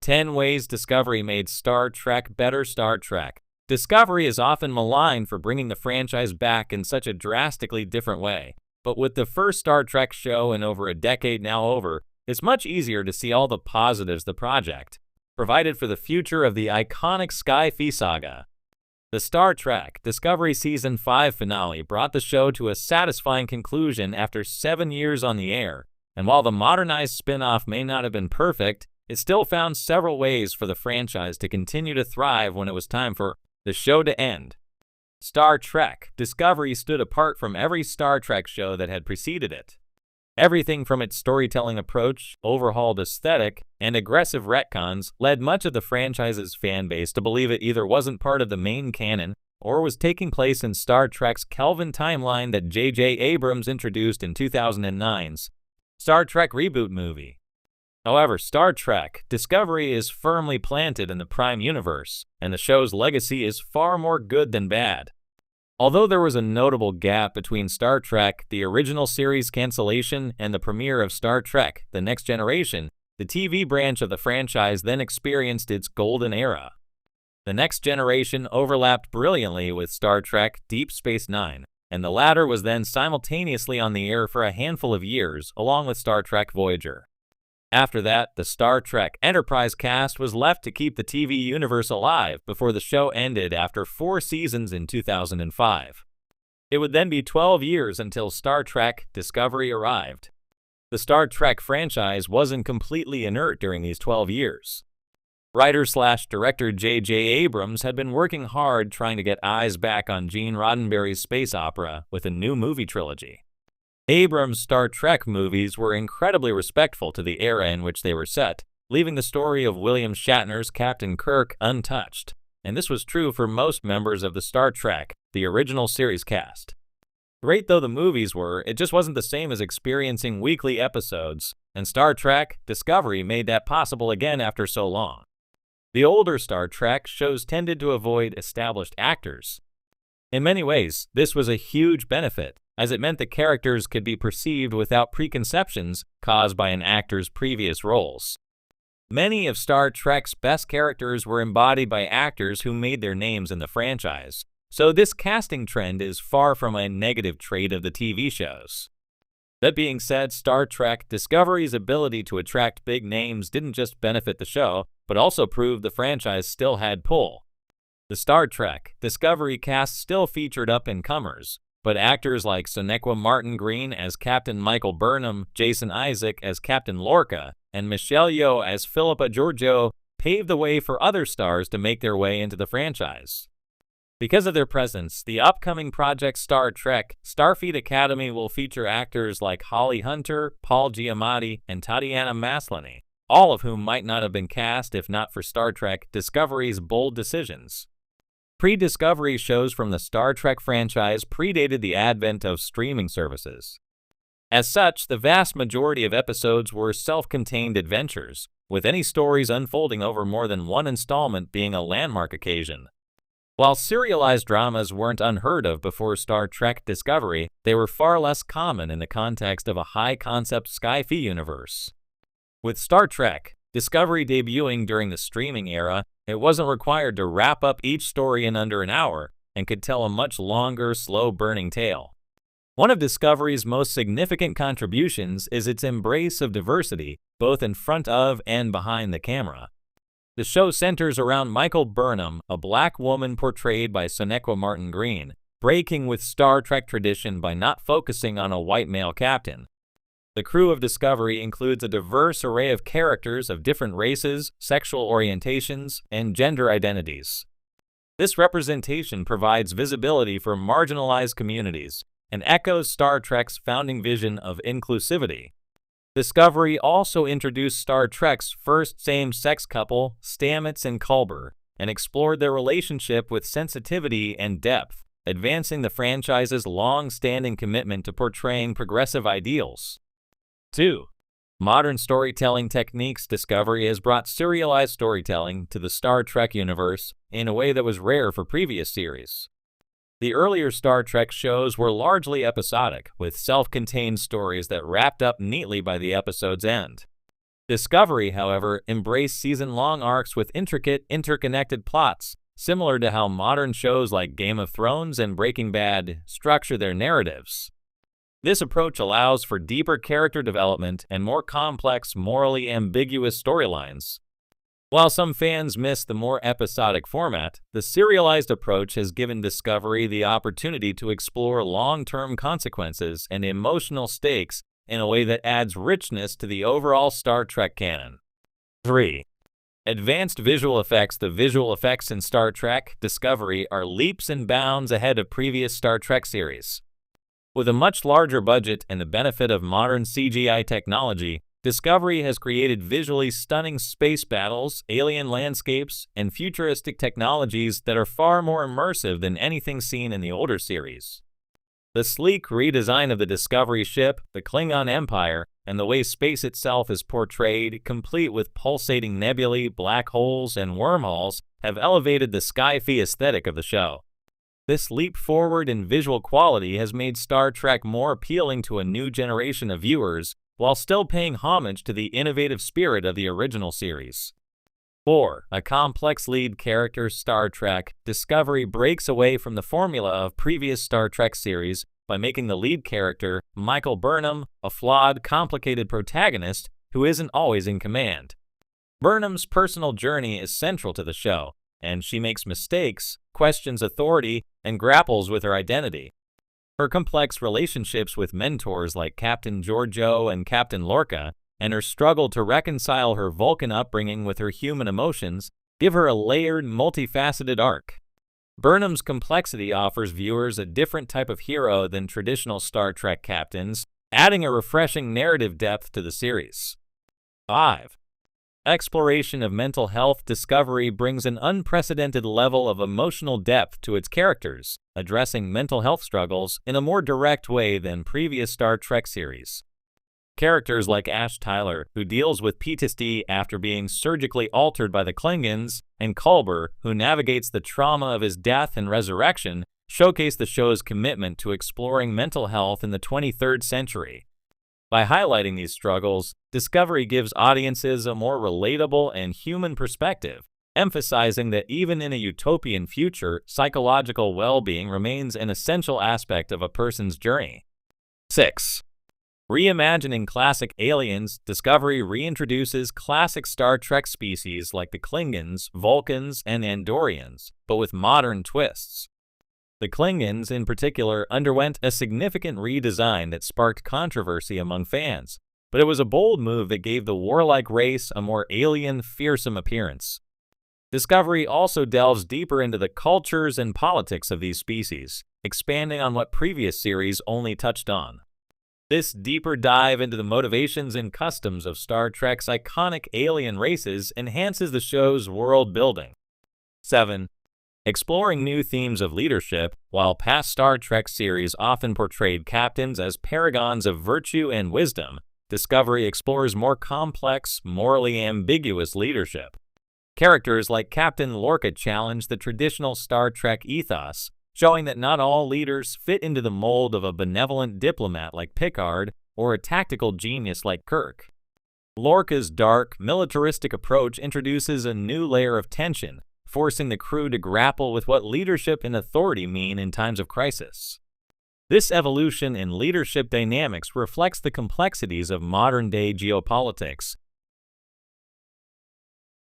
10 Ways Discovery Made Star Trek Better. Star Trek Discovery is often maligned for bringing the franchise back in such a drastically different way. But with the first Star Trek show in over a decade now over, it's much easier to see all the positives the project provided for the future of the iconic Sky-Fi saga. The Star Trek Discovery Season 5 finale brought the show to a satisfying conclusion after 7 years on the air, and while the modernized spin-off may not have been perfect, it still found several ways for the franchise to continue to thrive when it was time for the show to end. Star Trek Discovery stood apart from every Star Trek show that had preceded it. Everything from its storytelling approach, overhauled aesthetic, and aggressive retcons led much of the franchise's fan base to believe it either wasn't part of the main canon or was taking place in Star Trek's Kelvin timeline that J.J. Abrams introduced in 2009's Star Trek reboot movie. However, Star Trek Discovery is firmly planted in the Prime universe, and the show's legacy is far more good than bad. Although there was a notable gap between Star Trek, the original series cancellation, and the premiere of Star Trek, The Next Generation, the TV branch of the franchise then experienced its golden era. The Next Generation overlapped brilliantly with Star Trek Deep Space Nine, and the latter was then simultaneously on the air for a handful of years, along with Star Trek Voyager. After that, the Star Trek Enterprise cast was left to keep the TV universe alive before the show ended after 4 seasons in 2005. It would then be 12 years until Star Trek Discovery arrived. The Star Trek franchise wasn't completely inert during these 12 years. Writer/director J.J. Abrams had been working hard trying to get eyes back on Gene Roddenberry's space opera with a new movie trilogy. Abrams' Star Trek movies were incredibly respectful to the era in which they were set, leaving the story of William Shatner's Captain Kirk untouched, and this was true for most members of the Star Trek, the original series cast. Great though the movies were, it just wasn't the same as experiencing weekly episodes, and Star Trek Discovery made that possible again after so long. The older Star Trek shows tended to avoid established actors. In many ways, this was a huge benefit, as it meant the characters could be perceived without preconceptions caused by an actor's previous roles. Many of Star Trek's best characters were embodied by actors who made their names in the franchise, so this casting trend is far from a negative trait of the TV shows. That being said, Star Trek Discovery's ability to attract big names didn't just benefit the show, but also proved the franchise still had pull. The Star Trek Discovery cast still featured up-and-comers, but actors like Sonequa Martin Green as Captain Michael Burnham, Jason Isaac as Captain Lorca, and Michelle Yeoh as Philippa Georgiou paved the way for other stars to make their way into the franchise. Because of their presence, the upcoming project Star Trek Starfleet Academy will feature actors like Holly Hunter, Paul Giamatti, and Tatiana Maslany, all of whom might not have been cast if not for Star Trek Discovery's bold decisions. Pre-Discovery shows from the Star Trek franchise predated the advent of streaming services. As such, the vast majority of episodes were self-contained adventures, with any stories unfolding over more than one installment being a landmark occasion. While serialized dramas weren't unheard of before Star Trek Discovery, they were far less common in the context of a high-concept sci-fi universe. With Star Trek Discovery debuting during the streaming era, it wasn't required to wrap up each story in under an hour and could tell a much longer, slow-burning tale. One of Discovery's most significant contributions is its embrace of diversity, both in front of and behind the camera. The show centers around Michael Burnham, a black woman portrayed by Sonequa Martin Green, breaking with Star Trek tradition by not focusing on a white male captain. The crew of Discovery includes a diverse array of characters of different races, sexual orientations, and gender identities. This representation provides visibility for marginalized communities and echoes Star Trek's founding vision of inclusivity. Discovery also introduced Star Trek's first same-sex couple, Stamets and Culber, and explored their relationship with sensitivity and depth, advancing the franchise's long-standing commitment to portraying progressive ideals. 2. Modern storytelling techniques. Discovery has brought serialized storytelling to the Star Trek universe in a way that was rare for previous series. The earlier Star Trek shows were largely episodic, with self-contained stories that wrapped up neatly by the episode's end. Discovery, however, embraced season-long arcs with intricate, interconnected plots, similar to how modern shows like Game of Thrones and Breaking Bad structure their narratives. This approach allows for deeper character development and more complex, morally ambiguous storylines. While some fans miss the more episodic format, the serialized approach has given Discovery the opportunity to explore long-term consequences and emotional stakes in a way that adds richness to the overall Star Trek canon. 3. Advanced visual effects. The visual effects in Star Trek Discovery are leaps and bounds ahead of previous Star Trek series. With a much larger budget and the benefit of modern CGI technology, Discovery has created visually stunning space battles, alien landscapes, and futuristic technologies that are far more immersive than anything seen in the older series. The sleek redesign of the Discovery ship, the Klingon Empire, and the way space itself is portrayed, complete with pulsating nebulae, black holes, and wormholes, have elevated the sci-fi aesthetic of the show. This leap forward in visual quality has made Star Trek more appealing to a new generation of viewers, while still paying homage to the innovative spirit of the original series. 4. A complex lead character. Star Trek Discovery breaks away from the formula of previous Star Trek series by making the lead character, Michael Burnham, a flawed, complicated protagonist who isn't always in command. Burnham's personal journey is central to the show, and she makes mistakes, questions authority, and grapples with her identity. Her complex relationships with mentors like Captain Georgiou and Captain Lorca, and her struggle to reconcile her Vulcan upbringing with her human emotions, give her a layered, multifaceted arc. Burnham's complexity offers viewers a different type of hero than traditional Star Trek captains, adding a refreshing narrative depth to the series. 5. Exploration of mental health. Discovery brings an unprecedented level of emotional depth to its characters, addressing mental health struggles in a more direct way than previous Star Trek series. Characters like Ash Tyler, who deals with PTSD after being surgically altered by the Klingons, and Culber, who navigates the trauma of his death and resurrection, showcase the show's commitment to exploring mental health in the 23rd century. By highlighting these struggles, Discovery gives audiences a more relatable and human perspective, emphasizing that even in a utopian future, psychological well-being remains an essential aspect of a person's journey. 6. Reimagining classic aliens. Discovery reintroduces classic Star Trek species like the Klingons, Vulcans, and Andorians, but with modern twists. The Klingons, in particular, underwent a significant redesign that sparked controversy among fans, but it was a bold move that gave the warlike race a more alien, fearsome appearance. Discovery also delves deeper into the cultures and politics of these species, expanding on what previous series only touched on. This deeper dive into the motivations and customs of Star Trek's iconic alien races enhances the show's world building. 7. Exploring new themes of leadership. While past Star Trek series often portrayed captains as paragons of virtue and wisdom, Discovery explores more complex, morally ambiguous leadership. Characters like Captain Lorca challenge the traditional Star Trek ethos, showing that not all leaders fit into the mold of a benevolent diplomat like Picard or a tactical genius like Kirk. Lorca's dark, militaristic approach introduces a new layer of tension, forcing the crew to grapple with what leadership and authority mean in times of crisis. This evolution in leadership dynamics reflects the complexities of modern-day geopolitics,